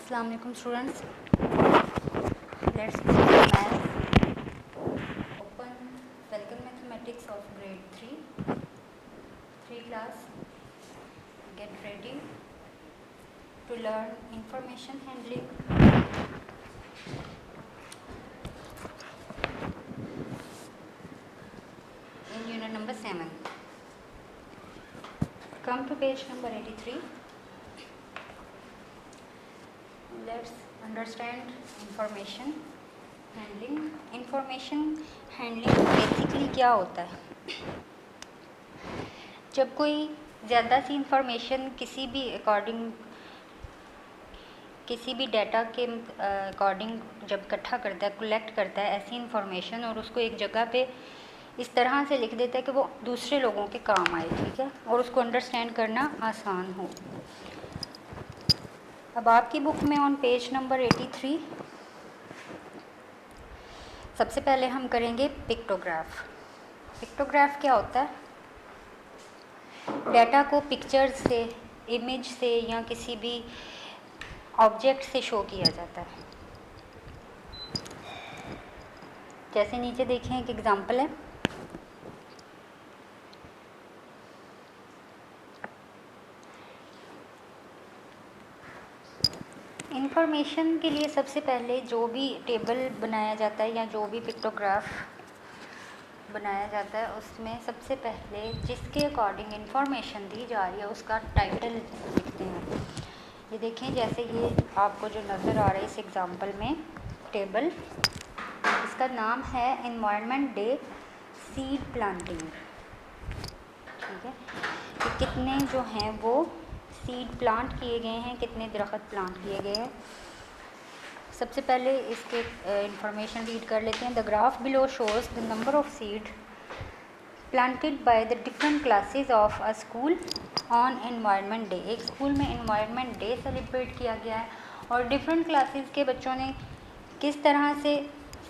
Assalamu alaikum students. Let's start math. Open Welcome Mathematics of grade 3 class. Get ready to learn information handling. In unit number 7. Come to page number 83. Let's understand information handling. Information handling basically क्या होता है? जब कोई ज़्यादा सी information किसी भी data के according जब इकट्ठा करता है, कलेक्ट करता है ऐसी इंफॉर्मेशन और उसको एक जगह पे इस तरह से लिख देता है कि वो दूसरे लोगों के काम आए, ठीक है, और उसको अंडरस्टैंड करना आसान हो। अब आपकी बुक में ऑन पेज नंबर 83 सबसे पहले हम करेंगे पिक्टोग्राफ। पिक्टोग्राफ क्या होता है? डाटा को पिक्चर से, इमेज से या किसी भी ऑब्जेक्ट से शो किया जाता है। जैसे नीचे देखें एक एग्जांपल है। इंफॉर्मेशन के लिए सबसे पहले जो भी टेबल बनाया जाता है या जो भी पिक्टोग्राफ बनाया जाता है उसमें सबसे पहले जिसके अकॉर्डिंग इंफॉर्मेशन दी जा रही है उसका टाइटल लिखते हैं। ये देखें, जैसे ये आपको जो नज़र आ रहा है इस एग्जांपल में टेबल, इसका नाम है एनवायरनमेंट डे सीड प्लांटिंग, ठीक है। कि कितने जो हैं वो सीड प्लांट किए गए हैं, कितने दरख्त प्लांट किए गए हैं। सबसे पहले इसके इंफॉर्मेशन रीड कर लेते हैं। The graph below shows the number of seed planted by the different classes of a school on environment day. एक स्कूल में एनवायरनमेंट डे सेलिब्रेट किया गया है और डिफरेंट क्लासेस के बच्चों ने किस तरह से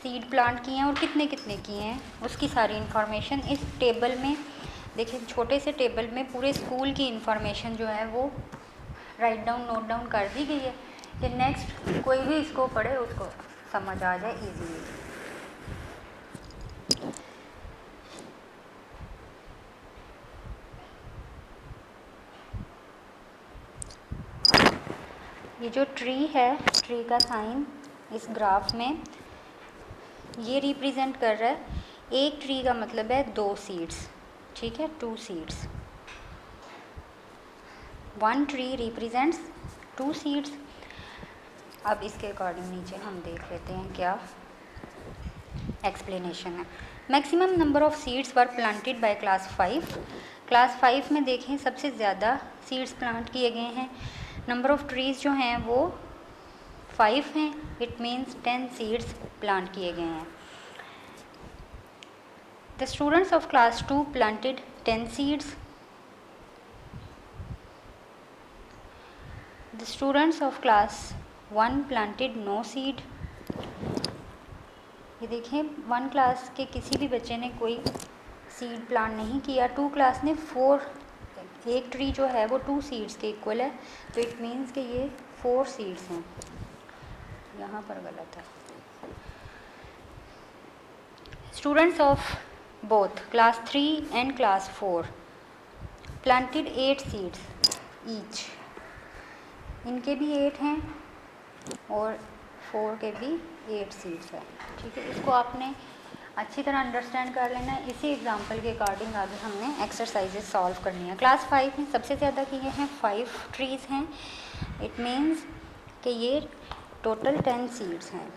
सीड प्लांट किए हैं और कितने कितने किए हैं, उसकी सारी इंफॉर्मेशन इस टेबल में देखिए। छोटे से टेबल में पूरे स्कूल की इंफॉर्मेशन जो है वो राइट डाउन, नोट डाउन कर दी गई है कि नेक्स्ट कोई भी इसको पढ़े उसको समझ आ जाए इजीली। ये जो ट्री है, ट्री का साइन इस ग्राफ में ये रिप्रेजेंट कर रहा है, एक ट्री का मतलब है 2 सीड्स, ठीक है, 2 सीड्स। 1 tree represents 2 seeds. अब इसके अकॉर्डिंग नीचे हम देख लेते हैं क्या एक्सप्लेनेशन है। Maximum number of seeds were planted by class 5। Class 5 में देखें सबसे ज़्यादा सीड्स प्लांट किए गए हैं। नंबर ऑफ ट्रीज़ जो हैं वो 5 हैं, इट मीन्स 10 सीड्स प्लांट किए गए हैं। The students of class 2 planted 10 seeds. The students of class 1 planted no seed. ये देखें 1 क्लास के किसी भी बच्चे ने कोई सीड प्लांट नहीं किया। 2 क्लास ने 4, एक ट्री जो है वो 2 सीड्स के इक्वल है, तो इट मीन्स कि ये 4 सीड्स हैं। यहाँ पर गलत है। Students of both class 3 and class 4 planted 8 seeds each. इनके भी 8 हैं और 4 के भी 8 सीड्स हैं, ठीक है। इसको आपने अच्छी तरह अंडरस्टैंड कर लेना है। इसी एग्जांपल के अकॉर्डिंग आगे हमने एक्सरसाइजेस सॉल्व करनी है। क्लास 5 में सबसे ज़्यादा किए हैं 5 ट्रीज़ हैं, इट मीन्स कि ये टोटल 10 सीड्स हैं।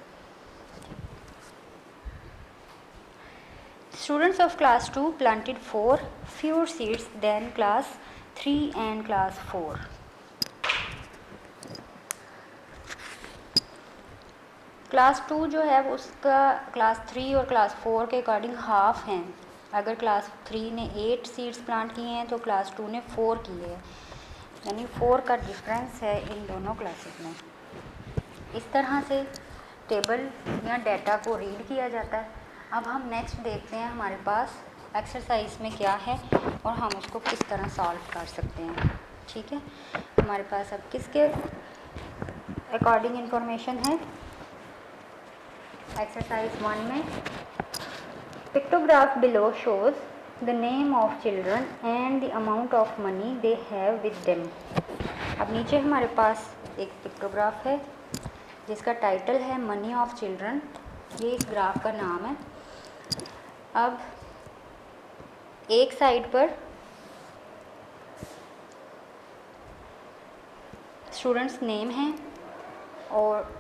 Students of class 2 planted 4 fewer seeds than class 3 and class 4। Class 2 जो है उसका क्लास 3 और क्लास 4 के अकॉर्डिंग हाफ हैं। अगर क्लास 3 ने 8 सीड्स प्लांट किए हैं तो क्लास 2 ने 4 किए हैं, यानी 4 का डिफरेंस है इन दोनों क्लासेस में। इस तरह से टेबल या डाटा को रीड किया जाता है। अब हम नेक्स्ट देखते हैं हमारे पास एक्सरसाइज में क्या है और हम उसको किस तरह सॉल्व कर सकते हैं, ठीक है। हमारे पास अब किसके अकॉर्डिंग इंफॉर्मेशन है एक्सरसाइज 1 में। Pictograph below shows the name of children and the amount of money they have with them. अब नीचे हमारे पास एक पिक्टोग्राफ है जिसका टाइटल है मनी ऑफ चिल्ड्रन, ये इस ग्राफ का नाम है। अब एक साइड पर स्टूडेंट्स नेम हैं और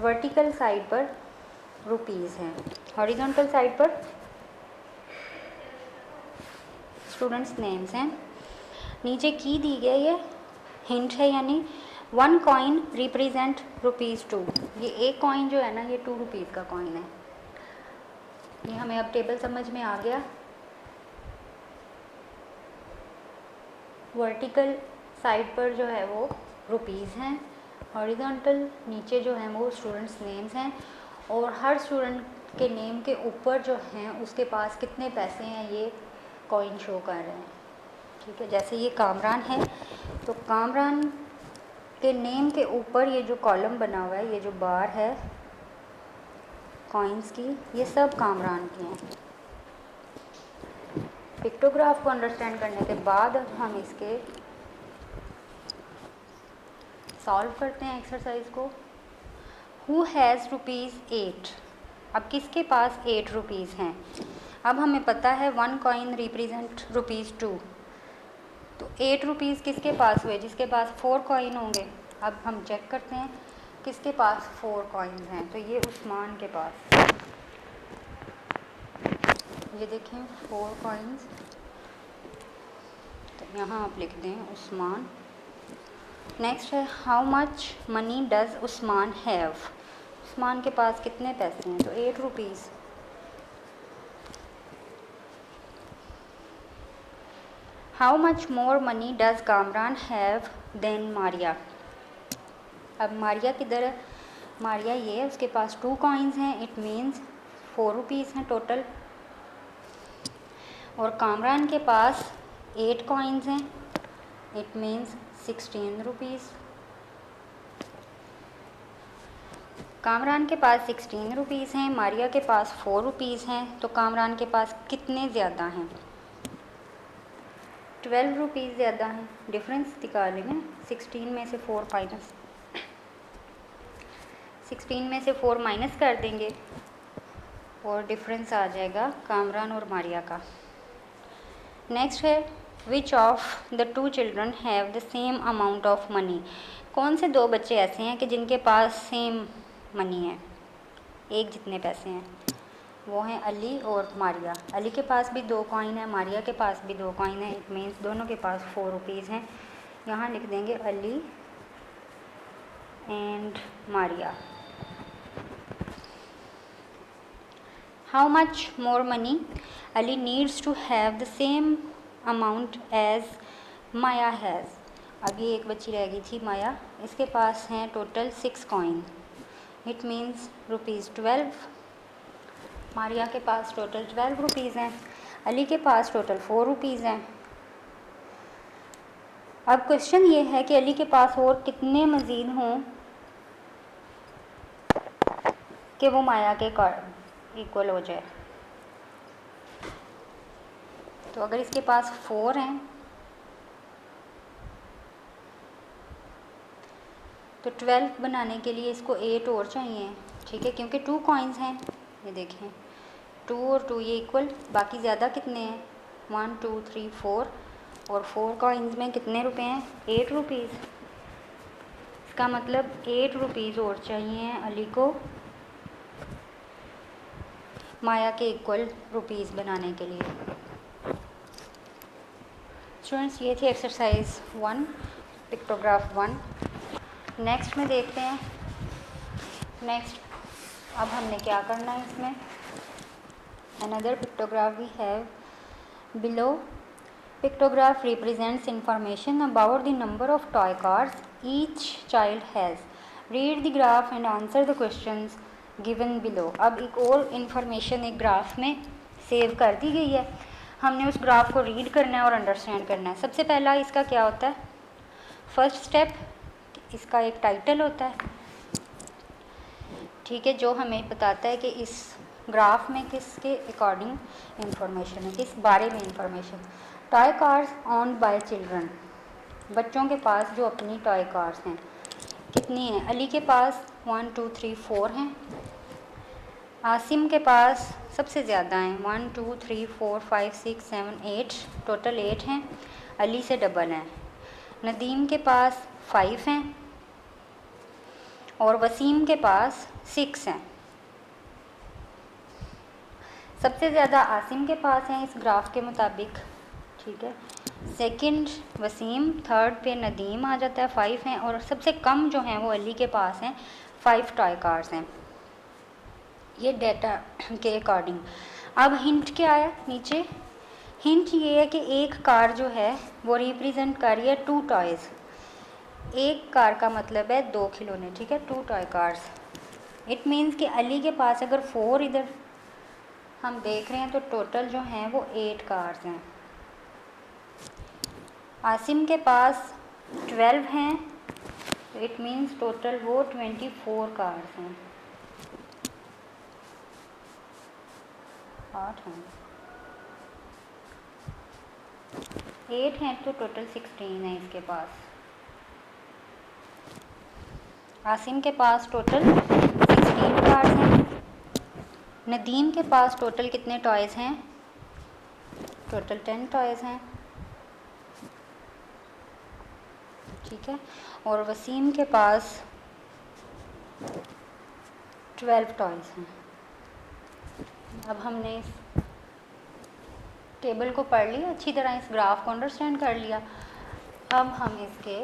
वर्टिकल साइड पर रुपीज़ हैं, हॉरिजॉन्टल साइड पर स्टूडेंट्स नेम्स हैं। नीचे की दी गई है, हिंट है, यानी 1 कॉइन रिप्रेजेंट ₹2। ये एक कॉइन जो है ना, ये 2 रुपीज़ का कॉइन है। ये हमें अब टेबल समझ में आ गया। वर्टिकल साइड पर जो है वो रुपीज़ हैं, हॉरिजॉन्टल नीचे जो हैं वो स्टूडेंट्स नेम्स हैं, और हर स्टूडेंट के नेम के ऊपर जो हैं उसके पास कितने पैसे हैं ये कॉइन शो कर रहे हैं। ठीक है, जैसे ये कामरान है तो कामरान के नेम के ऊपर ये जो कॉलम बना हुआ है, ये जो बार है कॉइन्स की, ये सब कामरान के हैं। पिक्टोग्राफ को अंडरस्टैंड करने के बाद अब हम इसके सॉल्व करते हैं एक्सरसाइज को। Who has ₹8? अब किसके पास 8 रुपीज़ हैं? अब हमें पता है 1 कॉइन रिप्रेजेंट ₹2, तो 8 रुपीज़ किसके पास हुए? जिसके पास 4 कॉइन होंगे। अब हम चेक करते हैं किसके पास 4 कॉइन्स हैं, तो ये उस्मान के पास, ये देखें 4 कॉइन्स, तो यहाँ आप लिख दें उस्मान। नेक्स्ट है how much money does Usman have? Usman के पास कितने पैसे हैं? तो 8 rupees. How much more money does Kamran have than Maria? अब मारिया किधर है? मारिया ये है, उसके पास 2 कॉइन्स हैं, इट मीन्स 4 रुपीज़ हैं टोटल। और कामरान के पास 8 कॉइन्स हैं, इट मीन्स 16 रुपीज़। कामरान के पास 16 रुपीज़ हैं, मारिया के पास 4 रुपीज़ हैं, तो कामरान के पास कितने ज़्यादा हैं? 12 रुपीज़ ज़्यादा हैं। डिफरेंस निकालेंगे, 16 में से 4 माइनस कर देंगे और डिफरेंस आ जाएगा कामरान और मारिया का। नेक्स्ट है which of the 2 children have the same amount of money? कौन से 2 बच्चे ऐसे हैं कि जिनके पास सेम मनी है, एक जितने पैसे हैं? वो हैं अली और मारिया। अली के पास भी 2 कॉइन है, मारिया के पास भी 2 कॉइन है, इट मीन्स दोनों के पास 4 रुपीज़ हैं। यहाँ लिख देंगे Ali and Maria. How much more money Ali needs to have the same amount as Maya has? अब ये एक बच्ची रह गई थी माया, इसके पास हैं total 6 coin, it means ₹12। Maria के पास टोटल 12 रुपीज़ हैं, अली के पास टोटल 4 रुपीज़ हैं। अब क्वेश्चन ये है कि अली के पास और कितने मज़ीद हों कि वो माया के इक्वल हो जाए। तो अगर इसके पास 4 हैं तो 12 बनाने के लिए इसको 8 और चाहिए, ठीक है, क्योंकि 2 कॉइन्स हैं। ये देखें 2 और 2 ये इक्वल, बाकी ज़्यादा कितने हैं? 1 2 3 4, और 4 कॉइन्स में कितने रुपए हैं? 8 रुपीज़। इसका मतलब 8 रुपीज़ और चाहिए अली को माया के इक्वल रुपीज़ बनाने के लिए। स्टूडेंट्स ये थी एक्सरसाइज 1 पिक्टोग्राफ 1। नेक्स्ट में देखते हैं, नेक्स्ट अब हमने क्या करना है इसमें। Another pictograph we have below. Pictograph represents information about the number of toy cars each child has. Read the graph and answer the questions given below. अब एक और इन्फॉर्मेशन एक ग्राफ में सेव कर दी गई है, हमने उस ग्राफ को रीड करना है और अंडरस्टैंड करना है। सबसे पहला इसका क्या होता है? फर्स्ट स्टेप, इसका एक टाइटल होता है, ठीक है, जो हमें बताता है कि इस ग्राफ में किसके अकॉर्डिंग इंफॉर्मेशन है, किस बारे में information. Toy cars owned by children, बच्चों के पास जो अपनी टॉय कार्स हैं कितनी हैं? अली के पास 1 2 3 4 हैं। आसिम के पास सबसे ज़्यादा हैं, 1 2 3 4 5 6 7 8, टोटल 8 हैं, अली से डबल हैं। नदीम के पास 5 हैं और वसीम के पास 6 हैं। सबसे ज़्यादा आसिम के पास हैं इस ग्राफ के मुताबिक, ठीक है, सेकंड वसीम, थर्ड पे नदीम आ जाता है, 5 हैं, और सबसे कम जो हैं वो अली के पास हैं, 5 टॉय कार्स हैं, ये डेटा के अकॉर्डिंग। अब हिंट क्या है नीचे? हिंट ये है कि एक कार जो है वो रिप्रेजेंट कर रही है 2 टॉयज़। एक कार का मतलब है 2 खिलौने, ठीक है, 2 टॉय कार्स। इट मीन्स कि अली के पास अगर 4 इधर हम देख रहे हैं तो टोटल जो हैं वो 8 कार्स हैं। आसिम के पास 12 हैं, तो इट मीन्स टोटल वो 24 कार्स हैं। 8 हैं, 8 हैं तो टोटल 16 है इसके पास। आसिम के पास टोटल 16 कार्स हैं। नदीम के पास टोटल कितने टॉयज़ हैं? टोटल 10 टॉयज़ हैं, ठीक है, और वसीम के पास 12 टॉयज़ हैं। अब हमने इस टेबल को पढ़ लिया अच्छी तरह, इस ग्राफ को अंडरस्टैंड कर लिया। अब हम इसके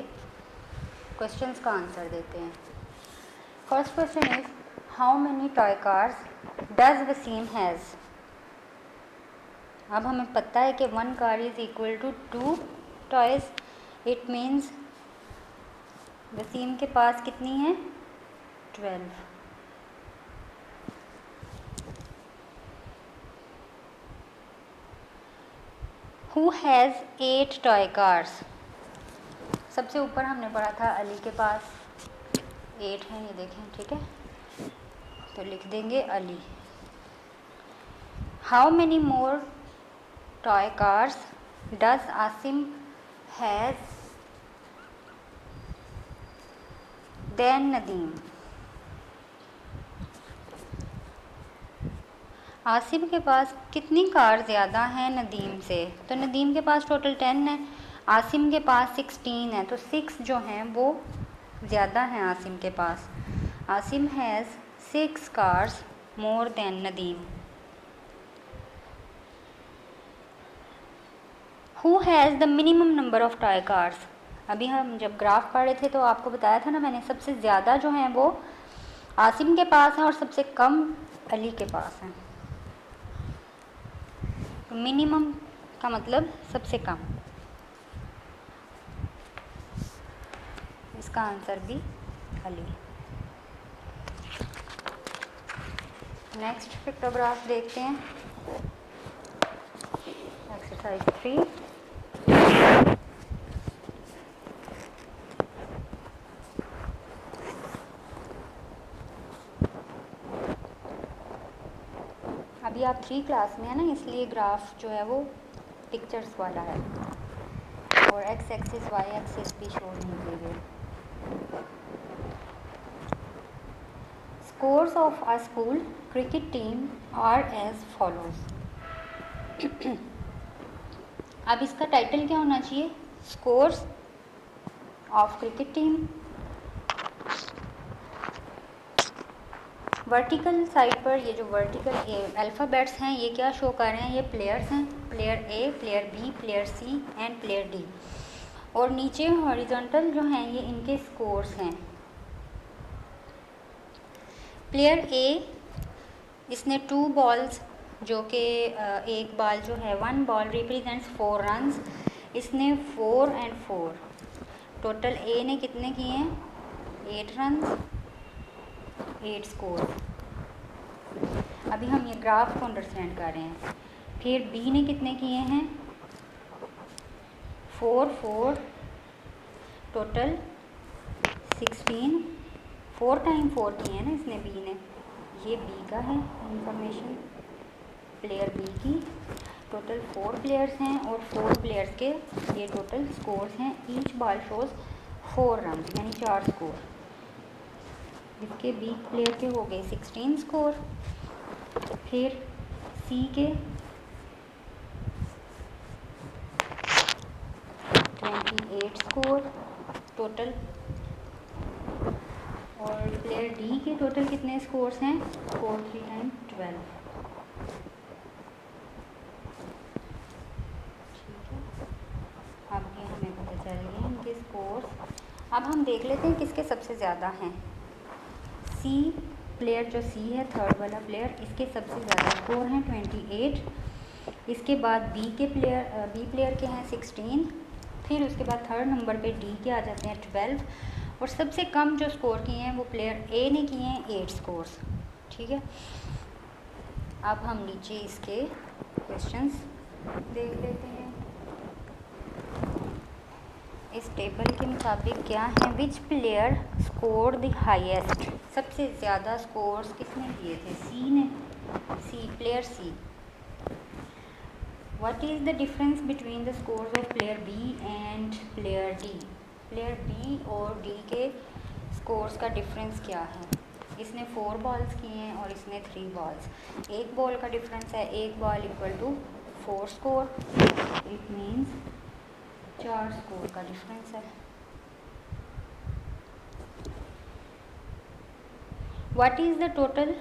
क्वेश्चंस का आंसर देते हैं। First question is how many toy cars does Waseem has. अब हमें पता है कि 1 car is equal to 2 toys, it means Waseem के पास कितनी है? 12। Who has 8 toy cars. सबसे ऊपर हमने पढ़ा था अली के पास 8 हैं, ये देखें, ठीक है, तो लिख देंगे Ali. How many more toy cars does Asim has than Nadeem. Asim के पास कितनी कार ज़्यादा हैं नदीम से? तो नदीम के पास टोटल 10 है, आसिम के पास 16 है, तो 6 जो हैं वो ज़्यादा हैं आसिम के पास। Asim has 6 cars more than Nadeem. Who has the minimum number of toy cars. अभी हम जब ग्राफ पढ़ रहे थे तो आपको बताया था ना मैंने, सबसे ज़्यादा जो हैं वो आसिम के पास हैं और सबसे कम अली के पास हैं। तो मिनिमम का मतलब सबसे कम, इसका आंसर भी अली। नेक्स्ट पिक्टोग्राफ देखते हैं, एक्सरसाइज 3। अभी आप 3 क्लास में है ना, इसलिए ग्राफ जो है वो पिक्चर्स वाला है और एक्स एक्सिस वाई एक्सिस भी शो नहीं की गई। Scores of a school cricket team are as follows. अब इसका टाइटल क्या होना चाहिए? Scores of cricket team. Vertical side पर ये जो वर्टिकल अल्फ़ाबेट्स हैं ये क्या शो कर रहे हैं? ये प्लेयर्स हैं, player A, player B, player C and player D. और नीचे हॉरिजॉन्टल जो हैं ये इनके स्कोर्स हैं। प्लेयर ए, इसने 2 बॉल्स, जो कि एक बॉल जो है 1 बॉल रिप्रेजेंट्स 4 रन्स, इसने 4 एंड 4, टोटल ए ने कितने किए हैं? 8 रन्स, 8 स्कोर। अभी हम ये ग्राफ को अंडरस्टैंड कर रहे हैं। फिर बी ने कितने किए हैं? 4 4, टोटल 16, 4 टाइम 4 की है ना इसने, बी ने, ये बी का है इंफॉर्मेशन, प्लेयर बी की। टोटल 4 प्लेयर्स हैं और 4 प्लेयर्स के ये टोटल स्कोर्स हैं। ईच बॉल शोज 4 रन, यानी 4 स्कोर। इसके बी प्लेयर के हो गए 16 स्कोर। फिर सी के 28 स्कोर टोटल, और प्लेयर डी के टोटल कितने स्कोर्स हैं? 4 3 टाइम 12। ठीक है, अब ये हमें पता चल गए इनके स्कोर्स। अब हम देख लेते हैं किसके सबसे ज़्यादा हैं। सी प्लेयर जो सी है, थर्ड वाला प्लेयर, इसके सबसे ज़्यादा स्कोर हैं 28। इसके बाद बी प्लेयर के हैं 16। फिर उसके बाद थर्ड नंबर पे डी के आ जाते हैं 12, और सबसे कम जो स्कोर किए हैं वो प्लेयर ए ने किए हैं 8 स्कोर्स। ठीक है, अब हम नीचे इसके क्वेश्चंस देख लेते हैं। इस टेबल के मुताबिक क्या है? Which player score the highest, सबसे ज़्यादा स्कोर्स किसने किए थे? सी ने, C player C. What is the difference between the scores of player B and player D? Player B और डी के स्कोर्स का डिफरेंस क्या है? इसने 4 बॉल्स किए हैं और इसने 3 बॉल्स। एक बॉल का डिफरेंस है, एक ball equal to 4 score, it means 4 score का डिफरेंस है। What is the total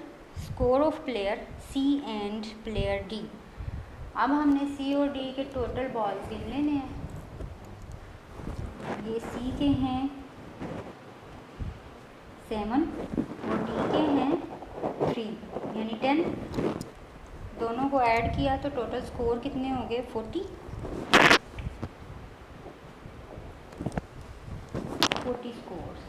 score of player C and player D? अब हमने सी और डी के टोटल बॉल्स गिन लेने हैं। ये सी के हैं 7 और डी के हैं 3, यानी 10। दोनों को ऐड किया तो टोटल स्कोर कितने हो गए? 40 scores.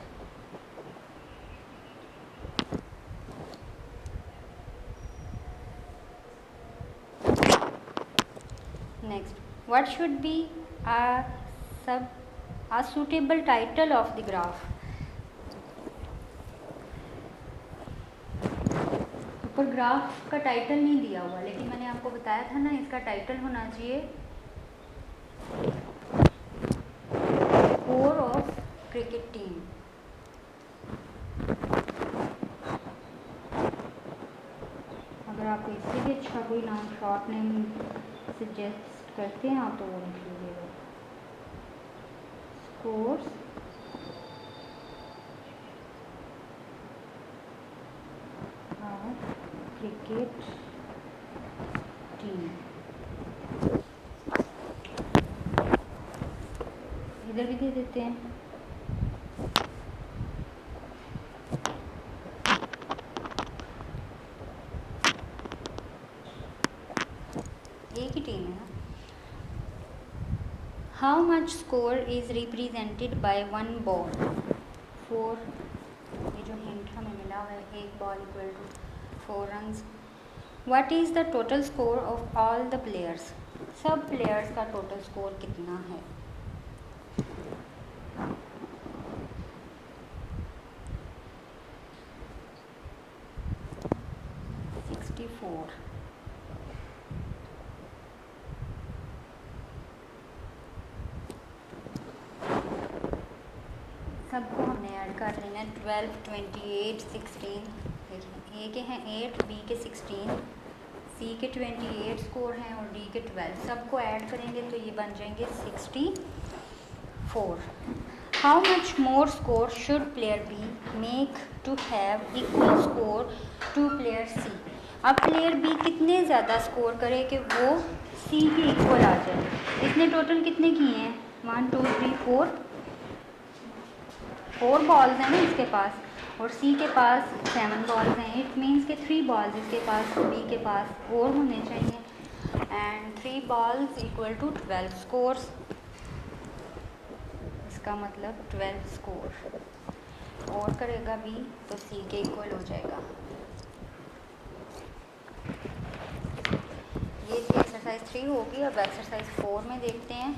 Next, what should be a suitable title of the graph? ऊपर ग्राफ का टाइटल नहीं दिया हुआ, लेकिन मैंने आपको बताया था ना इसका टाइटल होना चाहिए स्कोर ऑफ क्रिकेट टीम। अगर आपको इससे भी अच्छा कोई नाम, शॉर्ट नेम सजेस्ट करते हैं आप तो वो लिख लीजिएगा, स्कोर्स ऑफ क्रिकेट टीम। इधर भी दे देते हैं। एक ही टीम है ना। How much score is represented by 1 ball? 4, ये जो हिंट हमें मिला हुआ है, 1 ball equal to 4 runs. What is the total score of all the players? सब प्लेयर्स का टोटल स्कोर कितना है? सबको हमने ऐड कर लेना है। 12, 28, 16। देखिए ए के हैं 8, बी के 16, सी के 28 स्कोर हैं और डी के 12। सबको ऐड करेंगे तो ये बन जाएंगे 64। How much more score should player B make to have equal score to player C? अब प्लेयर बी कितने ज़्यादा स्कोर करे कि वो सी के इक्वल आ जाए? इसने टोटल कितने किए हैं? 1 2 3 4 बॉल्स हैं ना इसके पास, और सी के पास 7 बॉल्स हैं। इट मीन्स के 3 बॉल्स इसके पास, बी के पास और होने चाहिए, and 3 balls equal to 12 scores. इसका मतलब 12 स्कोर और करेगा बी तो सी के इक्वल हो जाएगा। ये थी एक्सरसाइज 3 होगी। अब एक्सरसाइज 4 में देखते हैं।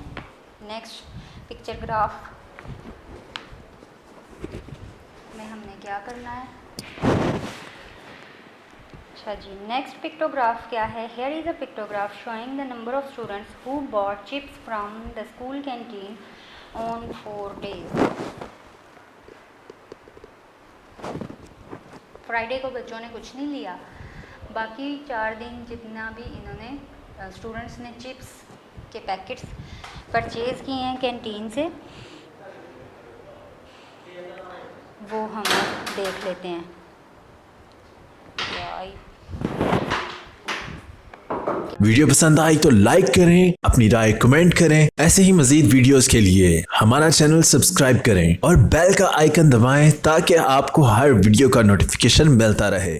Next picture graph. क्या करना है। अच्छा जी, नेक्स्ट पिक्टोग्राफ क्या है। Here is a pictograph showing the number of students who bought chips from the school canteen on 4 days। Friday को बच्चों ने कुछ नहीं लिया, बाकी 4 दिन जितना भी इन्होंने स्टूडेंट्स ने चिप्स के पैकेट्स परचेज़ किए हैं कैंटीन से, वो हम देख लेते हैं। वीडियो पसंद आई तो लाइक करें, अपनी राय कमेंट करें। ऐसे ही मजीद वीडियोस के लिए हमारा चैनल सब्सक्राइब करें और बेल का आइकन दबाएं ताकि आपको हर वीडियो का नोटिफिकेशन मिलता रहे।